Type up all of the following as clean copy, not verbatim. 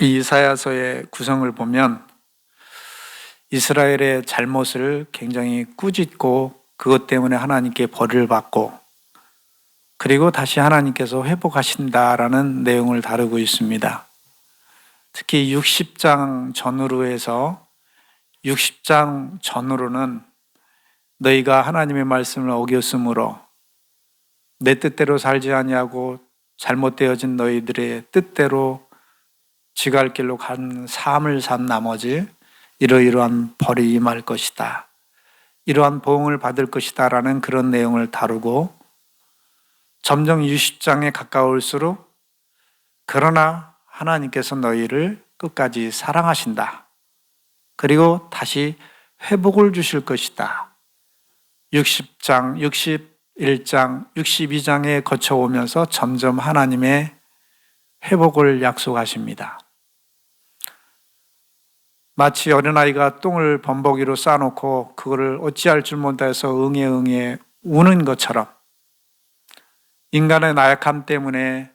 이 이사야서의 구성을 보면 이스라엘의 잘못을 굉장히 꾸짖고 그것 때문에 하나님께 벌을 받고 그리고 다시 하나님께서 회복하신다라는 내용을 다루고 있습니다. 특히 60장 전후로 해서 60장 전후로는 너희가 하나님의 말씀을 어겼으므로 내 뜻대로 살지 아니하고 잘못되어진 너희들의 뜻대로 지갈 길로 간 삶을 산 나머지 이러이러한 벌이 임할 것이다. 이러한 보응을 받을 것이다 라는 그런 내용을 다루고 점점 60장에 가까울수록 그러나 하나님께서 너희를 끝까지 사랑하신다. 그리고 다시 회복을 주실 것이다. 60장, 61장, 62장에 거쳐오면서 점점 하나님의 회복을 약속하십니다. 마치 어린아이가 똥을 범벅이로 싸놓고 그거를 어찌할 줄 못해서 응애응애 우는 것처럼 인간의 나약함 때문에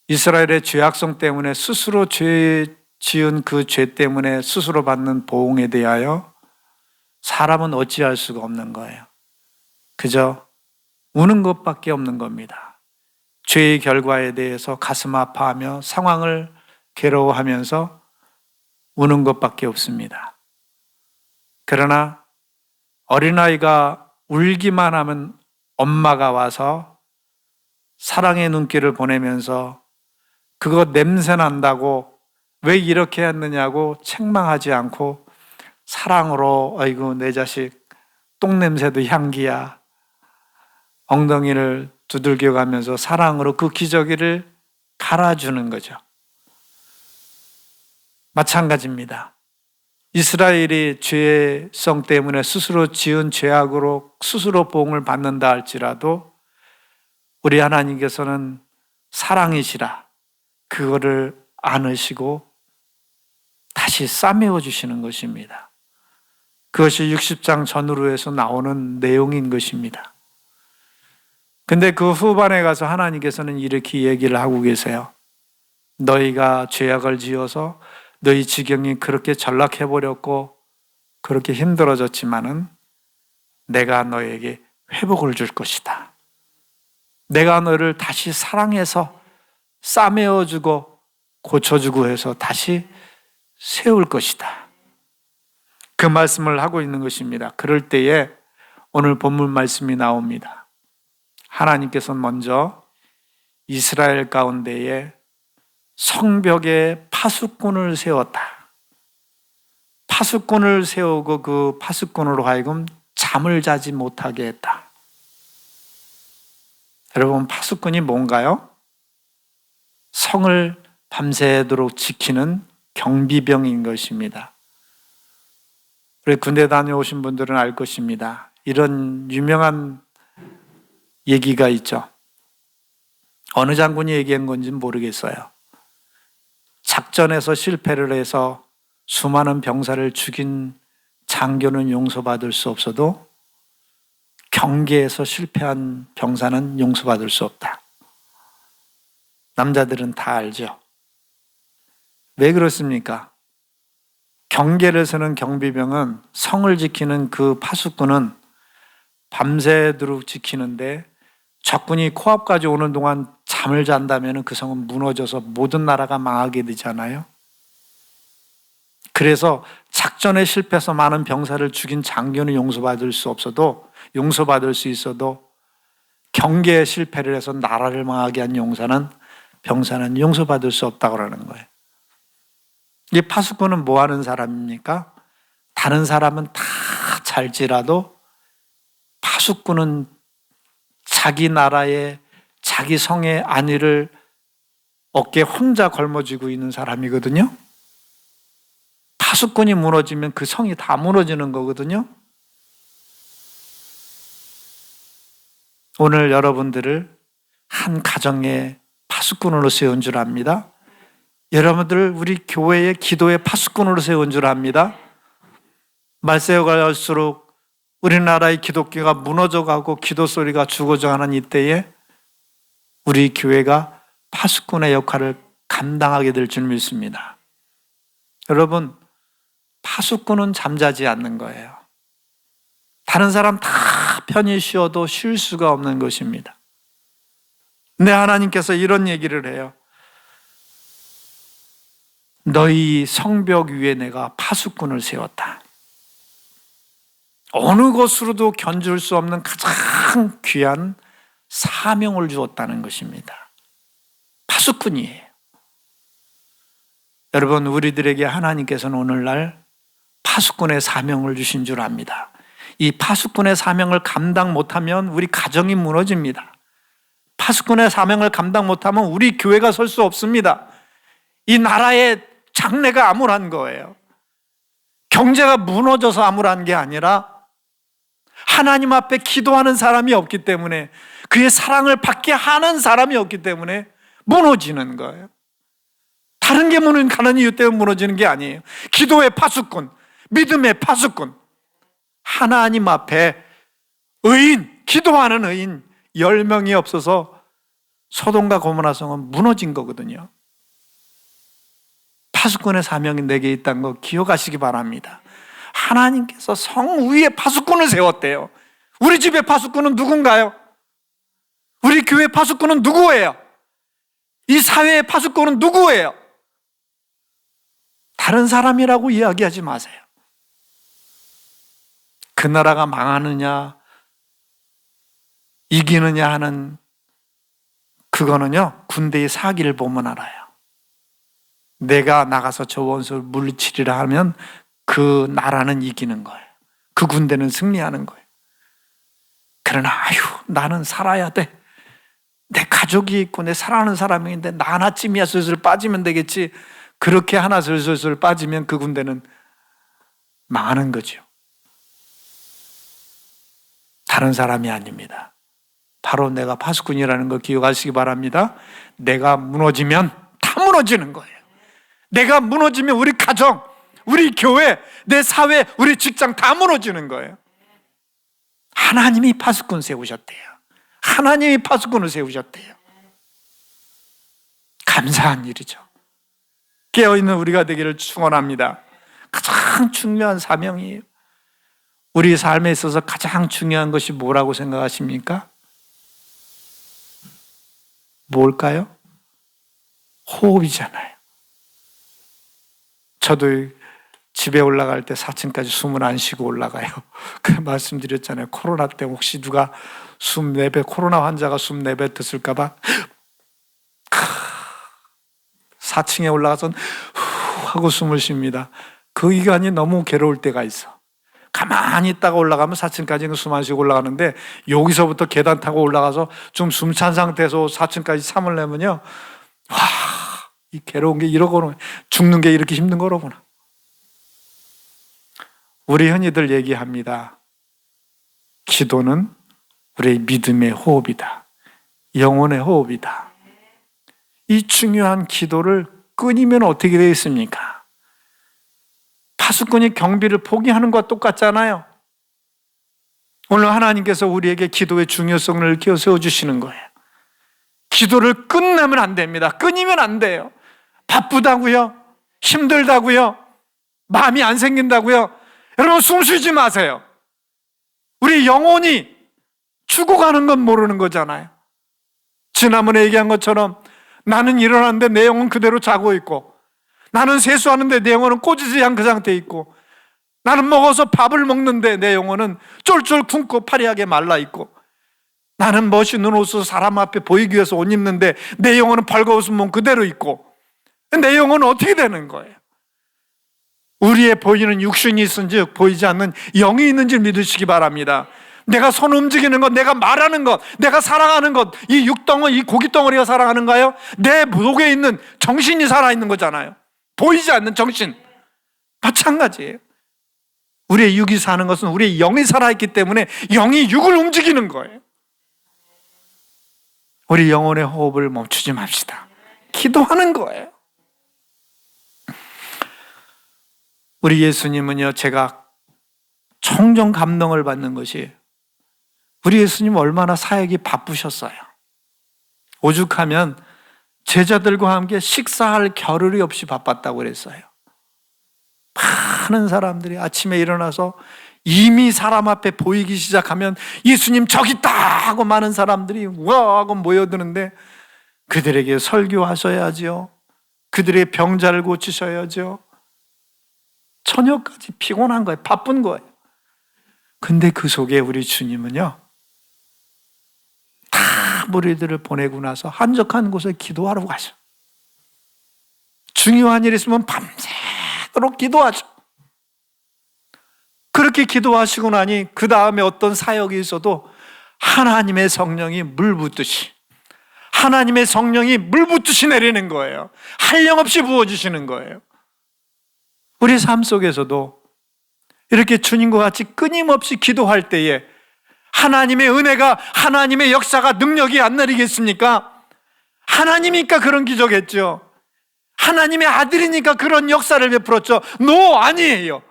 이스라엘의 죄악성 때문에 스스로 죄 지은 그 죄 때문에 스스로 받는 보응에 대하여 사람은 어찌할 수가 없는 거예요. 그저 우는 것밖에 없는 겁니다. 죄의 결과에 대해서 가슴 아파하며 상황을 괴로워하면서 우는 것밖에 없습니다. 그러나 어린아이가 울기만 하면 엄마가 와서 사랑의 눈길을 보내면서 그거 냄새 난다고 왜 이렇게 했느냐고 책망하지 않고 사랑으로 아이고 내 자식 똥냄새도 향기야 엉덩이를 두들겨 가면서 사랑으로 그 기저귀를 갈아주는 거죠. 마찬가지입니다. 이스라엘이 죄성 때문에 스스로 지은 죄악으로 스스로 보응을 받는다 할지라도 우리 하나님께서는 사랑이시라 그거를 안으시고 다시 싸매어 주시는 것입니다. 그것이 60장 전후로 해서 나오는 내용인 것입니다. 근데 그 후반에 가서 하나님께서는 이렇게 얘기를 하고 계세요. 너희가 죄악을 지어서 너희 지경이 그렇게 전락해버렸고 그렇게 힘들어졌지만은 내가 너에게 회복을 줄 것이다. 내가 너를 다시 사랑해서 싸매어주고 고쳐주고 해서 다시 세울 것이다. 그 말씀을 하고 있는 것입니다. 그럴 때에 오늘 본문 말씀이 나옵니다. 하나님께서는 먼저 이스라엘 가운데에 성벽에 파수꾼을 세웠다. 파수꾼을 세우고 그 파수꾼으로 하여금 잠을 자지 못하게 했다. 여러분, 파수꾼이 뭔가요? 성을 밤새도록 지키는 경비병인 것입니다. 우리 군대 다녀오신 분들은 알 것입니다. 이런 유명한 얘기가 있죠. 어느 장군이 얘기한 건지는 모르겠어요. 작전에서 실패를 해서 수많은 병사를 죽인 장교는 용서받을 수 없어도 경계에서 실패한 병사는 용서받을 수 없다. 남자들은 다 알죠. 왜 그렇습니까? 경계를 서는 경비병은 성을 지키는 그 파수꾼은 밤새도록 지키는데 적군이 코앞까지 오는 동안 잠을 잔다면 그 성은 무너져서 모든 나라가 망하게 되잖아요. 그래서 작전에 실패해서 많은 병사를 죽인 장교는 용서받을 수 있어도 경계에 실패를 해서 나라를 망하게 한 병사는 용서받을 수 없다고 그러는 거예요. 이 파수꾼은 뭐 하는 사람입니까? 다른 사람은 다 잘지라도 파수꾼은 자기 나라의 자기 성의 안위를 어깨에 혼자 걸머쥐고 있는 사람이거든요. 파수꾼이 무너지면 그 성이 다 무너지는 거거든요. 오늘 여러분들을 한 가정의 파수꾼으로 세운 줄 압니다. 여러분들을 우리 교회의 기도의 파수꾼으로 세운 줄 압니다. 말세가 갈수록 우리나라의 기독교가 무너져가고 기도 소리가 죽어져가는 이때에 우리 교회가 파수꾼의 역할을 감당하게 될 줄 믿습니다. 여러분, 파수꾼은 잠자지 않는 거예요. 다른 사람 다 편히 쉬어도 쉴 수가 없는 것입니다. 내 하나님께서 이런 얘기를 해요. 너희 성벽 위에 내가 파수꾼을 세웠다. 어느 것으로도 견줄 수 없는 가장 귀한 사명을 주었다는 것입니다. 파수꾼이에요. 여러분, 우리들에게 하나님께서는 오늘날 파수꾼의 사명을 주신 줄 압니다. 이 파수꾼의 사명을 감당 못하면 우리 가정이 무너집니다. 파수꾼의 사명을 감당 못하면 우리 교회가 설 수 없습니다. 이 나라의 장래가 암울한 거예요. 경제가 무너져서 암울한 게 아니라 하나님 앞에 기도하는 사람이 없기 때문에, 그의 사랑을 받게 하는 사람이 없기 때문에 무너지는 거예요. 다른 게 가는 이유 때문에 무너지는 게 아니에요. 기도의 파수꾼, 믿음의 파수꾼, 하나님 앞에 의인, 기도하는 의인 10명이 없어서 소돔과 고모라 성은 무너진 거거든요. 파수꾼의 사명이 내게 있다는 거 기억하시기 바랍니다. 하나님께서 성 위에 파수꾼을 세웠대요. 우리 집의 파수꾼은 누군가요? 우리 교회 파수꾼은 누구예요? 이 사회의 파수꾼은 누구예요? 다른 사람이라고 이야기하지 마세요. 그 나라가 망하느냐 이기느냐 하는 그거는요, 군대의 사기를 보면 알아요. 내가 나가서 저 원수를 물리치리라 하면 그 나라는 이기는 거예요. 그 군대는 승리하는 거예요. 그러나 나는 살아야 돼. 내 가족이 있고 내 사랑하는 사람이 있는데 나 하나쯤이야 슬슬 빠지면 되겠지. 그렇게 하나 슬슬 빠지면 그 군대는 망하는 거죠. 다른 사람이 아닙니다. 바로 내가 파수꾼이라는 거 기억하시기 바랍니다. 내가 무너지면 다 무너지는 거예요. 내가 무너지면 우리 가정, 우리 교회, 내 사회, 우리 직장 다 무너지는 거예요. 하나님이 파수꾼 세우셨대요. 하나님이 파수꾼을 세우셨대요. 감사한 일이죠. 깨어있는 우리가 되기를 축원합니다. 가장 중요한 사명이에요. 우리 삶에 있어서 가장 중요한 것이 뭐라고 생각하십니까? 뭘까요? 호흡이잖아요. 저도 집에 올라갈 때 4층까지 숨을 안 쉬고 올라가요. 그 말씀드렸잖아요. 코로나 때 혹시 누가 코로나 환자가 숨 내뱉었을까 봐 4층에 올라가서 하고 숨을 쉽니다. 그 기간이 너무 괴로울 때가 있어. 가만히 있다가 올라가면 4층까지는 숨 안 쉬고 올라가는데, 여기서부터 계단 타고 올라가서 좀 숨찬 상태에서 4층까지 참을 내면요, 이 괴로운 게 이러고는, 죽는 게 이렇게 힘든 거로구나. 우리 흔히들 얘기합니다. 기도는 우리의 믿음의 호흡이다. 영혼의 호흡이다. 이 중요한 기도를 끊이면 어떻게 되겠습니까? 파수꾼이 경비를 포기하는 것과 똑같잖아요. 오늘 하나님께서 우리에게 기도의 중요성을 기어 세워주시는 거예요. 기도를 끝내면 안 됩니다. 끊이면 안 돼요. 바쁘다고요? 힘들다고요? 마음이 안 생긴다고요? 여러분, 숨 쉬지 마세요. 우리 영혼이 죽어가는 건 모르는 거잖아요. 지난번에 얘기한 것처럼 나는 일어났는데 내 영혼 그대로 자고 있고, 나는 세수하는데 내 영혼은 꼬지지 않은 그 상태에 있고, 나는 먹어서 밥을 먹는데 내 영혼은 쫄쫄 굶고 파리하게 말라있고, 나는 멋있는 옷을 사람 앞에 보이기 위해서 옷 입는데 내 영혼은 벌거벗은 몸 그대로 있고, 내 영혼은 어떻게 되는 거예요? 우리의 보이는 육신이 있은즉 보이지 않는 영이 있는지 믿으시기 바랍니다. 내가 손 움직이는 것, 내가 말하는 것, 내가 살아가는 것, 이 육덩어리, 이 고깃덩어리가 살아가는가요? 내 목에 있는 정신이 살아있는 거잖아요. 보이지 않는 정신. 마찬가지예요. 우리의 육이 사는 것은 우리의 영이 살아있기 때문에 영이 육을 움직이는 거예요. 우리 영혼의 호흡을 멈추지 맙시다. 기도하는 거예요. 우리 예수님은요, 제가 청정 감동을 받는 것이, 우리 예수님 얼마나 사역이 바쁘셨어요. 오죽하면 제자들과 함께 식사할 겨를이 없이 바빴다고 그랬어요. 많은 사람들이 아침에 일어나서 이미 사람 앞에 보이기 시작하면 예수님 저기 있다 하고 많은 사람들이 와 하고 모여드는데 그들에게 설교하셔야죠. 그들의 병자를 고치셔야죠. 저녁까지 피곤한 거예요. 바쁜 거예요. 근데 그 속에 우리 주님은요, 다 무리들을 보내고 나서 한적한 곳에 기도하러 가죠. 중요한 일 있으면 밤새도록 기도하죠. 그렇게 기도하시고 나니 그 다음에 어떤 사역이 있어도 하나님의 성령이 물 붓듯이, 하나님의 성령이 물 붓듯이 내리는 거예요. 한량없이 부어주시는 거예요. 우리 삶 속에서도 이렇게 주님과 같이 끊임없이 기도할 때에 하나님의 은혜가, 하나님의 역사가, 능력이 안 내리겠습니까? 하나님이니까 그런 기적했죠. 하나님의 아들이니까 그런 역사를 베풀었죠. 아니에요.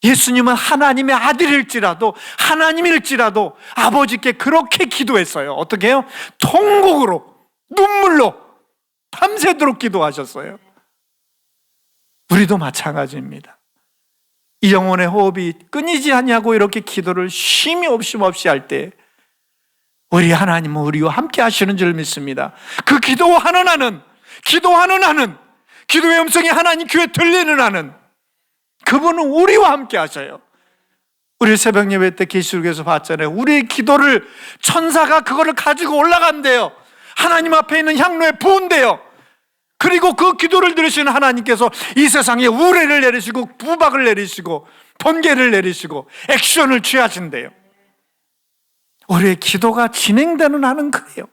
예수님은 하나님의 아들일지라도, 하나님일지라도 아버지께 그렇게 기도했어요. 어떻게 해요? 통곡으로, 눈물로 밤새도록 기도하셨어요. 우리도 마찬가지입니다. 이 영혼의 호흡이 끊이지 않냐고 이렇게 기도를 쉼이 없이 할 때 우리 하나님은 우리와 함께 하시는 줄 믿습니다. 그 기도하는 한은, 기도의 음성이 하나님 귀에 들리는 한은 그분은 우리와 함께 하셔요. 우리 새벽 예배 때 계시록에서 봤잖아요. 우리의 기도를 천사가 그거를 가지고 올라간대요. 하나님 앞에 있는 향로에 부은대요. 그리고 그 기도를 들으시는 하나님께서 이 세상에 우레를 내리시고 부박을 내리시고 번개를 내리시고 액션을 취하신대요. 우리의 기도가 진행되는 한은 그래요.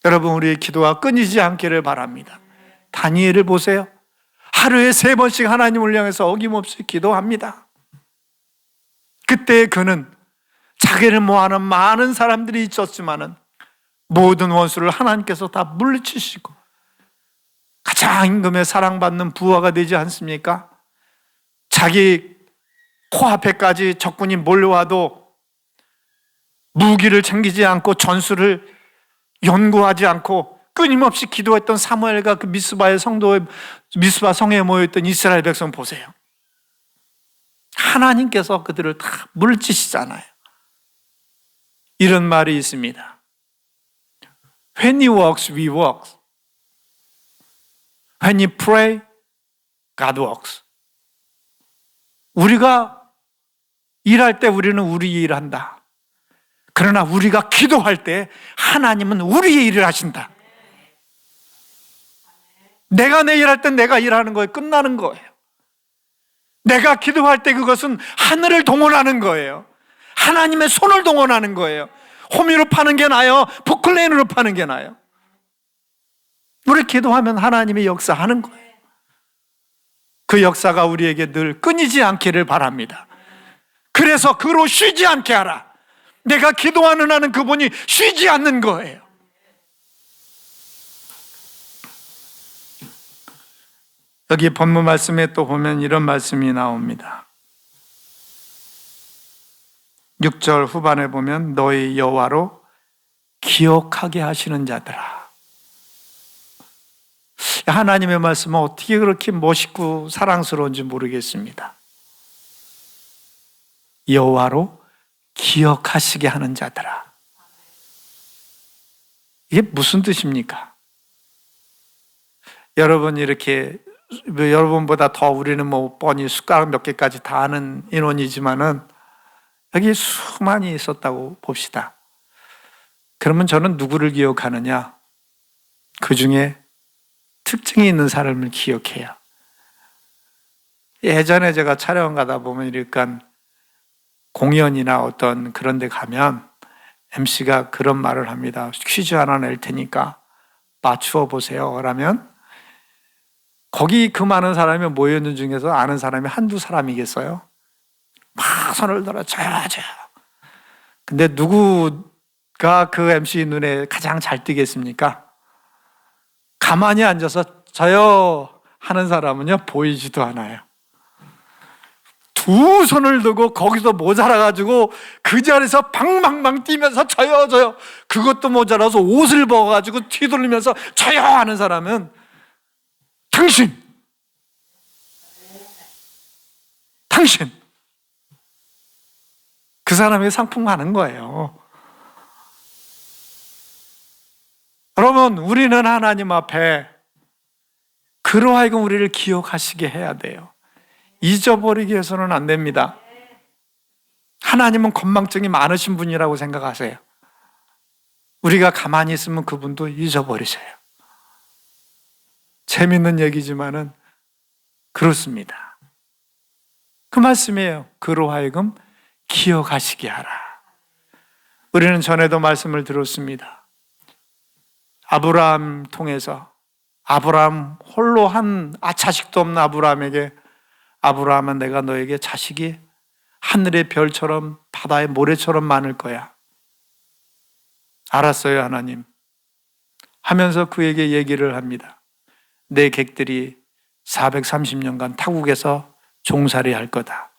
여러분, 우리의 기도가 끊이지 않기를 바랍니다. 다니엘을 보세요. 하루에 3번씩 하나님을 향해서 어김없이 기도합니다. 그때 그는 자기를 모아는 많은 사람들이 있었지만은 모든 원수를 하나님께서 다 물리치시고 가장 임금의 사랑받는 부하가 되지 않습니까? 자기 코앞에까지 적군이 몰려와도 무기를 챙기지 않고 전술을 연구하지 않고 끊임없이 기도했던 사무엘과 그 미스바 성에 모여있던 이스라엘 백성 보세요. 하나님께서 그들을 다 물리치시잖아요. 이런 말이 있습니다. When he works, we work. When he pray, God works. 우리가 일할 때 우리는 우리의 일을 한다. 그러나 우리가 기도할 때 하나님은 우리의 일을 하신다. 내가 내 일할 때 내가 일하는 거에 끝나는 거예요. 내가 기도할 때 그것은 하늘을 동원하는 거예요. 하나님의 손을 동원하는 거예요. 호미로 파는 게 나아요? 포클레인으로 파는 게 나아요? 우리 기도하면 하나님의 역사하는 거예요. 그 역사가 우리에게 늘 끊이지 않기를 바랍니다. 그래서 그로 쉬지 않게 하라. 내가 기도하는 한은 그분이 쉬지 않는 거예요. 여기 본문 말씀에 또 보면 이런 말씀이 나옵니다. 6절 후반에 보면 너희 여호와로 기억하게 하시는 자들아. 하나님의 말씀은 어떻게 그렇게 멋있고 사랑스러운지 모르겠습니다. 여호와로 기억하시게 하는 자들아. 이게 무슨 뜻입니까? 여러분, 이렇게 여러분보다 더 우리는 뻔히 숟가락 몇 개까지 다 아는 인원이지만은 여기 수많이 있었다고 봅시다. 그러면 저는 누구를 기억하느냐? 그 중에 특징이 있는 사람을 기억해요. 예전에 제가 촬영 가다 보면 이렇게 공연이나 어떤 그런 데 가면 MC가 그런 말을 합니다. 퀴즈 하나 낼 테니까 맞추어 보세요. 그러면 거기 그 많은 사람이 모여있는 중에서 아는 사람이 한두 사람이겠어요? 막 손을 들어 저요. 근데 누구가 그 MC 눈에 가장 잘 띄겠습니까? 가만히 앉아서 저요 하는 사람은요 보이지도 않아요. 두 손을 들고 거기서 모자라가지고 그 자리에서 방방방 뛰면서 저요 그것도 모자라서 옷을 벗어가지고 뒤돌리면서 저요 하는 사람은 당신 그 사람에게 상품 가는 거예요. 여러분, 우리는 하나님 앞에 그로 하여금 우리를 기억하시게 해야 돼요. 잊어버리게 해서는 안 됩니다. 하나님은 건망증이 많으신 분이라고 생각하세요. 우리가 가만히 있으면 그분도 잊어버리세요. 재밌는 얘기지만은 그렇습니다. 그 말씀이에요. 그로 하여금 기억하시게 하라. 우리는 전에도 말씀을 들었습니다. 아브라함 통해서 아브라함 홀로 한 자식도 없는 아브라함에게 아브라함은 내가 너에게 자식이 하늘의 별처럼 바다의 모래처럼 많을 거야. 알았어요, 하나님. 하면서 그에게 얘기를 합니다. 내 객들이 430년간 타국에서 종살이 할 거다.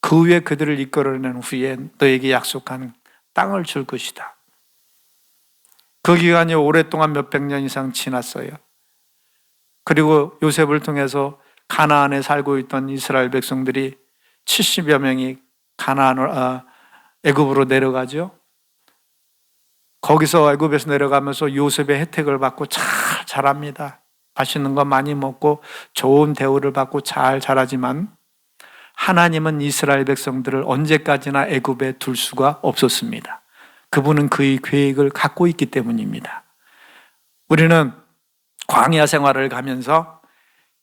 그 후에 그들을 이끌어낸 후에 너에게 약속한 땅을 줄 것이다. 그 기간이 오랫동안 몇백 년 이상 지났어요. 그리고 요셉을 통해서 가나안에 살고 있던 이스라엘 백성들이 70여 명이 애굽으로 내려가죠. 거기서 애굽에서 내려가면서 요셉의 혜택을 받고 잘 자랍니다. 맛있는 거 많이 먹고 좋은 대우를 받고 잘 자라지만 하나님은 이스라엘 백성들을 언제까지나 애굽에 둘 수가 없었습니다. 그분은 그의 계획을 갖고 있기 때문입니다. 우리는 광야 생활을 가면서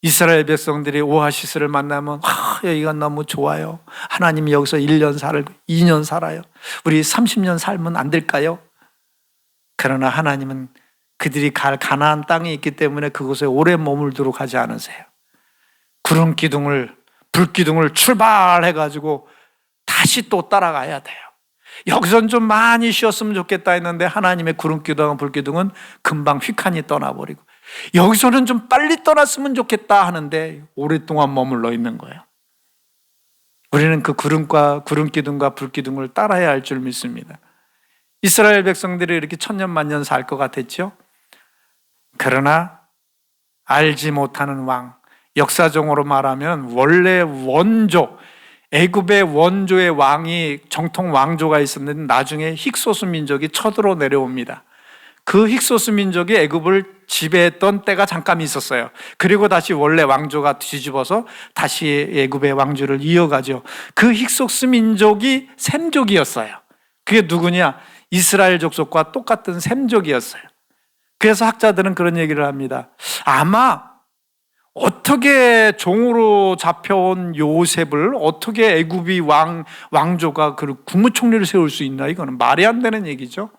이스라엘 백성들이 오아시스를 만나면 여기가 너무 좋아요. 하나님이 여기서 1년 살고 2년 살아요. 우리 30년 살면 안 될까요? 그러나 하나님은 그들이 갈 가나안 땅이 있기 때문에 그곳에 오래 머물도록 하지 않으세요. 구름 기둥을 불기둥을 출발해가지고 다시 또 따라가야 돼요. 여기선 좀 많이 쉬었으면 좋겠다 했는데 하나님의 구름 기둥과 불기둥은 금방 휙하니 떠나버리고 여기서는 좀 빨리 떠났으면 좋겠다 하는데 오랫동안 머물러 있는 거예요. 우리는 그 구름 기둥과 불기둥을 따라야 할 줄 믿습니다. 이스라엘 백성들이 이렇게 천년만년 살 것 같았죠. 그러나 알지 못하는 왕, 역사적으로 말하면 원래 원조, 애굽의 원조의 왕이 정통 왕조가 있었는데 나중에 힉소스 민족이 쳐들어 내려옵니다. 그 힉소스 민족이 애굽을 지배했던 때가 잠깐 있었어요. 그리고 다시 원래 왕조가 뒤집어서 다시 애굽의 왕조를 이어가죠. 그 힉소스 민족이 셈족이었어요. 그게 누구냐? 이스라엘 족속과 똑같은 셈족이었어요. 그래서 학자들은 그런 얘기를 합니다. 아마 어떻게 종으로 잡혀온 요셉을 어떻게 애굽이 왕조가 그 국무총리를 세울 수 있나? 이거는 말이 안 되는 얘기죠.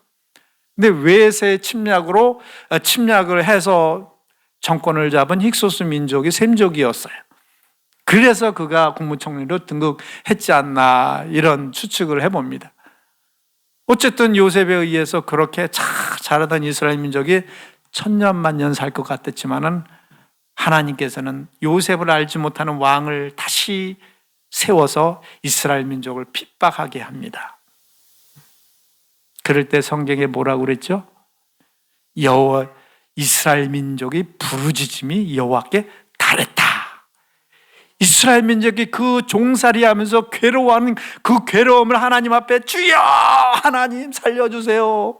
근데 외세 침략을 해서 정권을 잡은 힉소스 민족이 셈족이었어요. 그래서 그가 국무총리로 등극했지 않나 이런 추측을 해봅니다. 어쨌든 요셉에 의해서 그렇게 자라던 이스라엘 민족이 천년만년 살 것 같았지만은 하나님께서는 요셉을 알지 못하는 왕을 다시 세워서 이스라엘 민족을 핍박하게 합니다. 그럴 때 성경에 뭐라고 그랬죠? 이스라엘 민족이 부르짖음이 여호와께 달했다. 이스라엘 민족이 그 종살이 하면서 괴로워하는 그 괴로움을 하나님 앞에 주여 하나님 살려주세요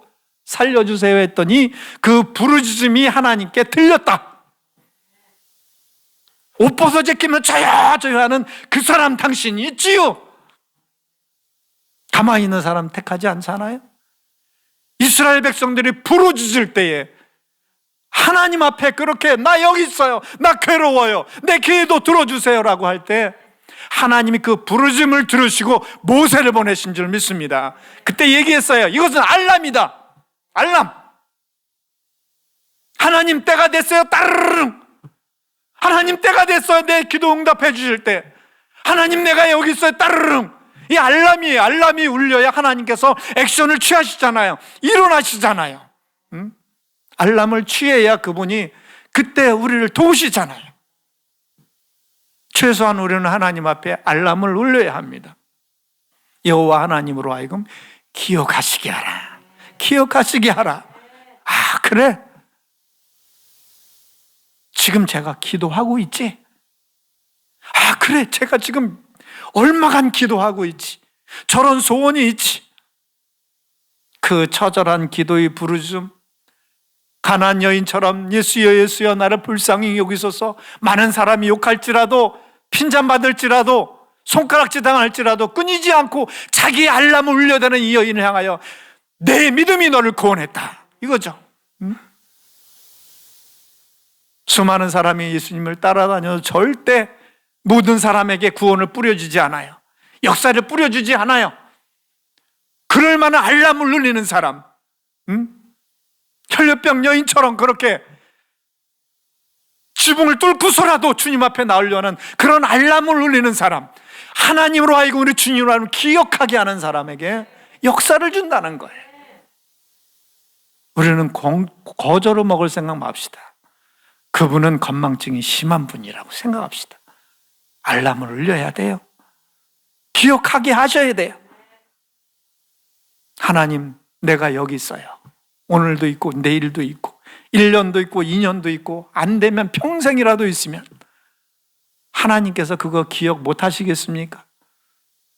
했더니 그 부르짖음이 하나님께 들렸다. 옷 벗어 제끼면 저요 하는 그 사람 당신이 있지요. 가만히 있는 사람 택하지 않잖아요. 이스라엘 백성들이 부르짖을 때에 하나님 앞에 그렇게 나 여기 있어요, 나 괴로워요, 내 기회도 들어주세요 라고 할 때 하나님이 그 부르짖음을 들으시고 모세를 보내신 줄 믿습니다. 그때 얘기했어요. 이것은 알람이다. 알람. 하나님 때가 됐어요. 따르릉. 하나님 때가 됐어요. 내 기도 응답해 주실 때 하나님 내가 여기 있어요. 따르릉. 이 알람이에요. 알람이 울려야 하나님께서 액션을 취하시잖아요. 일어나시잖아요. 알람을 취해야 그분이 그때 우리를 도우시잖아요. 최소한 우리는 하나님 앞에 알람을 울려야 합니다. 여호와 하나님으로 하여금 기억하시게 하라. 기억하시게 하라. 아, 그래? 지금 제가 기도하고 있지? 아, 그래, 제가 지금 얼마간 기도하고 있지? 저런 소원이 있지? 그 처절한 기도의 부르짖음, 가나안 여인처럼 예수여 예수여 나를 불쌍히 여기소서, 많은 사람이 욕할지라도 핀잔받을지라도 손가락질 당할지라도 끊이지 않고 자기 알람을 울려대는 이 여인을 향하여 내 믿음이 너를 구원했다, 이거죠. 수많은 사람이 예수님을 따라다녀도 절대 모든 사람에게 구원을 뿌려주지 않아요. 역사를 뿌려주지 않아요. 그럴 만한 알람을 울리는 사람, 혈류병 여인처럼 그렇게 지붕을 뚫고서라도 주님 앞에 나오려는 그런 알람을 울리는 사람, 하나님으로 하여금 우리 주님으로 하여금 기억하게 하는 사람에게 역사를 준다는 거예요. 우리는 거저로 먹을 생각 맙시다. 그분은 건망증이 심한 분이라고 생각합시다. 알람을 울려야 돼요. 기억하게 하셔야 돼요. 하나님, 내가 여기 있어요. 오늘도 있고 내일도 있고 1년도 있고 2년도 있고 안 되면 평생이라도 있으면 하나님께서 그거 기억 못 하시겠습니까?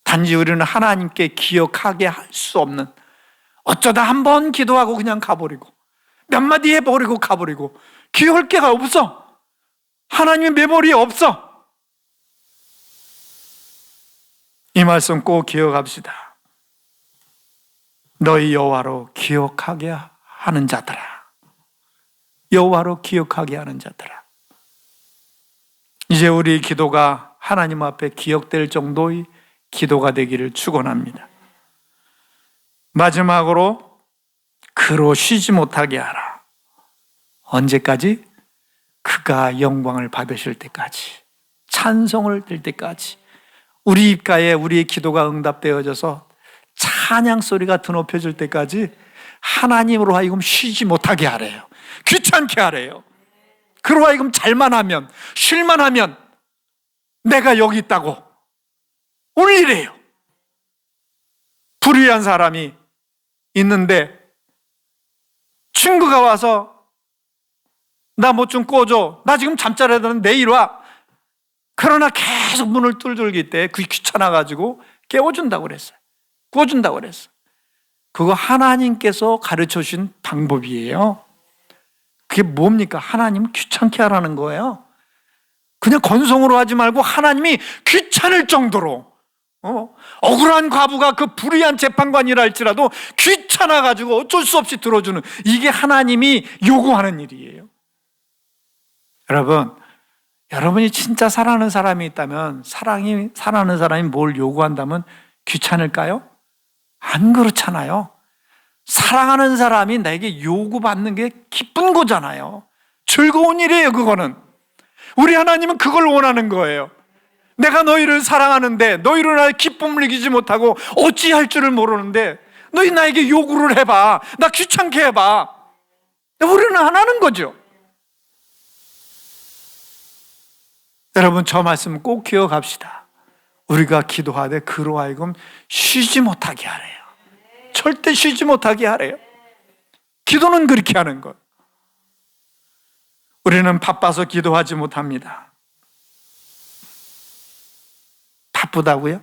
단지 우리는 하나님께 기억하게 할 수 없는, 어쩌다 한 번 기도하고 그냥 가버리고 몇 마디 해버리고 가버리고 기억할 게가 없어. 하나님의 메모리에 없어. 이 말씀 꼭 기억합시다. 너희 여호와로 기억하게 하는 자들아, 여호와로 기억하게 하는 자들아. 이제 우리 기도가 하나님 앞에 기억될 정도의 기도가 되기를 축원합니다. 마지막으로 그로 쉬지 못하게 하라. 언제까지? 그가 영광을 받으실 때까지, 찬송을 들 때까지, 우리 입가에 우리의 기도가 응답되어져서 찬양 소리가 드높여질 때까지 하나님으로 하여금 쉬지 못하게 하래요. 귀찮게 하래요. 그로 하여금 잘만 하면, 쉴만 하면 내가 여기 있다고 올리래요. 불의한 사람이 있는데 친구가 와서 나 뭐 좀 꺼줘, 나 지금 잠자리야 되는데 내일 와. 그러나 계속 문을 뚫기 때 그게 귀찮아가지고 깨워준다고 그랬어요. 구워준다고 그랬어요. 그거 하나님께서 가르쳐 주신 방법이에요. 그게 뭡니까? 하나님 귀찮게 하라는 거예요. 그냥 건성으로 하지 말고 하나님이 귀찮을 정도로, 억울한 과부가 그 불의한 재판관이라 할지라도 귀찮아가지고 어쩔 수 없이 들어주는, 이게 하나님이 요구하는 일이에요. 여러분이 진짜 사랑하는 사람이 있다면, 사랑하는 사람이 뭘 요구한다면 귀찮을까요? 안 그렇잖아요. 사랑하는 사람이 내게 요구받는 게 기쁜 거잖아요. 즐거운 일이에요, 그거는. 우리 하나님은 그걸 원하는 거예요. 내가 너희를 사랑하는데 너희로 나의 기쁨을 이기지 못하고 어찌할 줄을 모르는데 너희 나에게 요구를 해봐. 나 귀찮게 해봐. 우리는 안 하는 거죠. 여러분, 저 말씀 꼭 기억합시다. 우리가 기도하되 그로 하여금 쉬지 못하게 하래요. 절대 쉬지 못하게 하래요. 기도는 그렇게 하는 것. 우리는 바빠서 기도하지 못합니다. 바쁘다고요?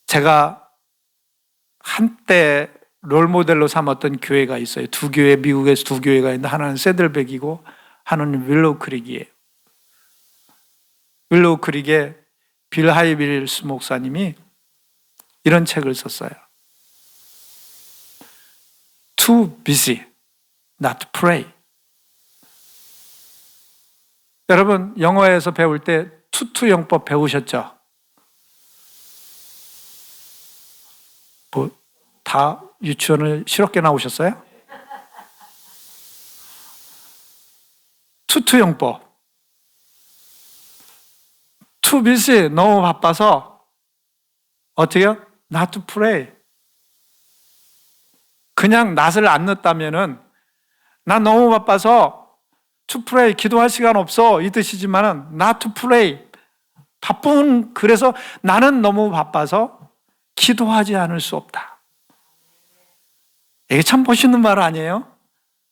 제가 한때 롤모델로 삼았던 교회가 있어요. 미국에서 두 교회가 있는데 하나는 세들백이고 하나는 윌로우 크릭이에요. 윌로우 크릭의 빌 하이빌스 목사님이 이런 책을 썼어요. Too busy not to pray. 여러분, 영어에서 배울 때 투투영법 배우셨죠? 다 유치원을 실업계 나오셨어요? 투투영법. Too busy, 너무 바빠서 어떻게요? Not to pray. 그냥 낫을 안 넣었다면은 나 너무 바빠서 to pray, 기도할 시간 없어 이 뜻이지만은 not to pray, 바쁜, 그래서 나는 너무 바빠서 기도하지 않을 수 없다. 이게 참 멋있는 말 아니에요?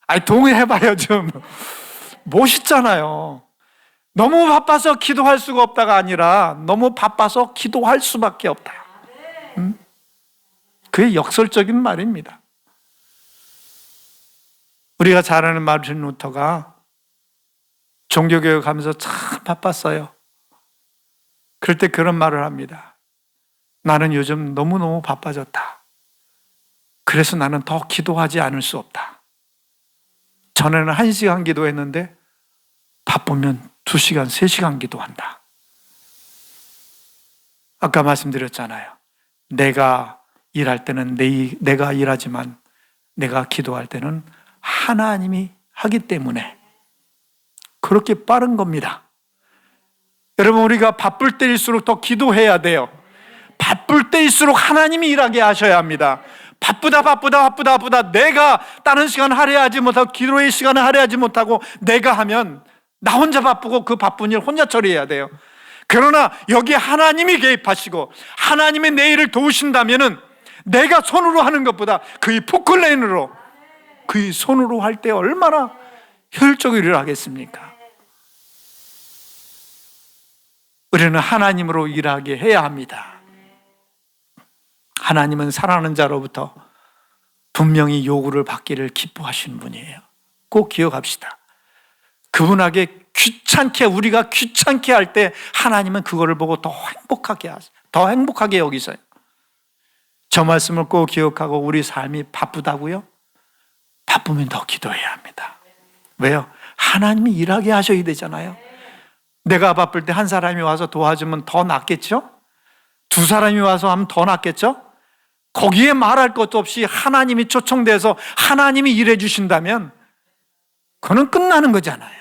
아니, 동의해봐요 좀. 멋있잖아요. 너무 바빠서 기도할 수가 없다가 아니라 너무 바빠서 기도할 수밖에 없다. 그게 역설적인 말입니다. 우리가 잘 아는 마르틴 루터가 종교개혁하면서 참 바빴어요. 그럴 때 그런 말을 합니다. 나는 요즘 너무너무 바빠졌다. 그래서 나는 더 기도하지 않을 수 없다. 전에는 1시간 기도했는데 바쁘면 2시간, 3시간 기도한다. 아까 말씀드렸잖아요. 내가 일할 때는 내가 일하지만 내가 기도할 때는 하나님이 하기 때문에 그렇게 빠른 겁니다. 여러분, 우리가 바쁠 때일수록 더 기도해야 돼요. 바쁠 때일수록 하나님이 일하게 하셔야 합니다. 바쁘다 내가 다른 시간 할애하지 못하고 기도의 시간을 할애하지 못하고 내가 하면 나 혼자 바쁘고 그 바쁜 일 혼자 처리해야 돼요. 그러나 여기 하나님이 개입하시고 하나님의 내 일을 도우신다면은 내가 손으로 하는 것보다 그의 포클레인으로, 그의 손으로 할 때 얼마나 효율적으로 일을 하겠습니까? 우리는 하나님으로 일하게 해야 합니다. 하나님은 사랑하는 자로부터 분명히 요구를 받기를 기뻐하시는 분이에요. 꼭 기억합시다. 그분에게 우리가 귀찮게 할 때 하나님은 그거를 보고 더 행복하게 여기세요. 저 말씀을 꼭 기억하고 우리 삶이 바쁘다고요? 바쁘면 더 기도해야 합니다. 왜요? 하나님이 일하게 하셔야 되잖아요. 내가 바쁠 때 한 사람이 와서 도와주면 더 낫겠죠? 2사람이 와서 하면 더 낫겠죠? 거기에 말할 것도 없이 하나님이 초청돼서 하나님이 일해 주신다면 그건 끝나는 거잖아요.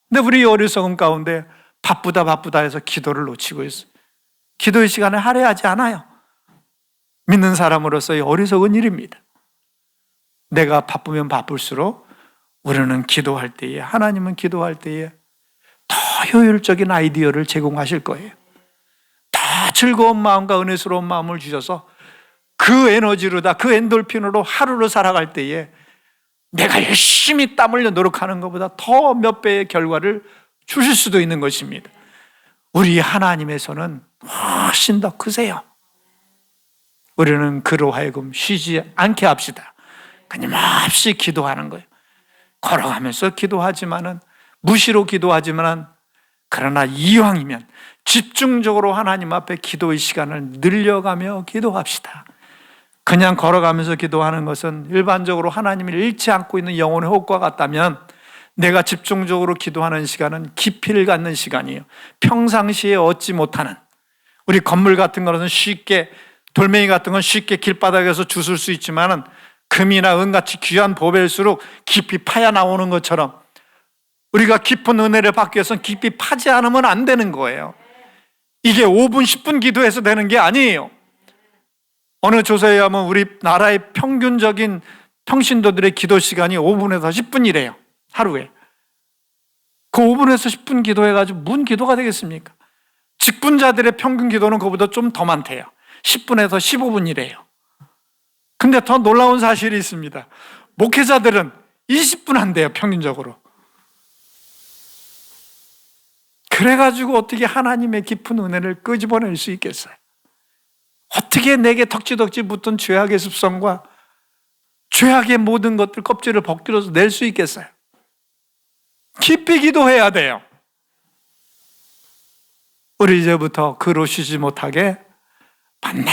근데 우리 어리석음 가운데 바쁘다 해서 기도를 놓치고 있어요. 기도의 시간을 할애하지 않아요. 믿는 사람으로서의 어리석은 일입니다. 내가 바쁘면 바쁠수록 우리는 기도할 때에, 하나님은 기도할 때에 더 효율적인 아이디어를 제공하실 거예요. 더 즐거운 마음과 은혜스러운 마음을 주셔서 그 에너지로다, 그 엔돌핀으로 하루를 살아갈 때에 내가 열심히 땀 흘려 노력하는 것보다 더 몇 배의 결과를 주실 수도 있는 것입니다. 우리 하나님의 손은 훨씬 더 크세요. 우리는 그로 하여금 쉬지 않게 합시다. 끊임없이 기도하는 거예요. 걸어가면서 기도하지만은, 무시로 기도하지만은, 그러나 이왕이면 집중적으로 하나님 앞에 기도의 시간을 늘려가며 기도합시다. 그냥 걸어가면서 기도하는 것은 일반적으로 하나님을 잃지 않고 있는 영혼의 호흡과 같다면, 내가 집중적으로 기도하는 시간은 깊이를 갖는 시간이에요. 평상시에 얻지 못하는, 우리 건물 같은 거는 쉽게, 돌멩이 같은 건 쉽게 길바닥에서 주술 수 있지만은 금이나 은같이 귀한 보배일수록 깊이 파야 나오는 것처럼 우리가 깊은 은혜를 받기 위해서는 깊이 파지 않으면 안 되는 거예요. 이게 5분, 10분 기도해서 되는 게 아니에요. 어느 조사에 하면 우리나라의 평균적인 평신도들의 기도 시간이 5분에서 10분이래요. 하루에. 그 5분에서 10분 기도해가지고 무슨 기도가 되겠습니까? 직분자들의 평균 기도는 그보다 좀 더 많대요. 10분에서 15분이래요. 근데 더 놀라운 사실이 있습니다. 목회자들은 20분 한대요, 평균적으로. 그래가지고 어떻게 하나님의 깊은 은혜를 끄집어낼 수 있겠어요? 어떻게 내게 덕지덕지 붙은 죄악의 습성과 죄악의 모든 것들 껍질을 벗겨서 낼 수 있겠어요? 깊이 기도해야 돼요. 우리 이제부터 그로 쉬지 못하게 만나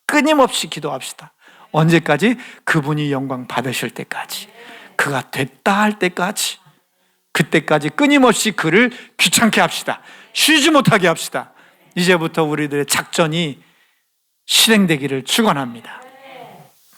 끊임없이 기도합시다. 언제까지? 그분이 영광 받으실 때까지, 그가 됐다 할 때까지, 그때까지 끊임없이 그를 귀찮게 합시다. 쉬지 못하게 합시다. 이제부터 우리들의 작전이 실행되기를 축원합니다.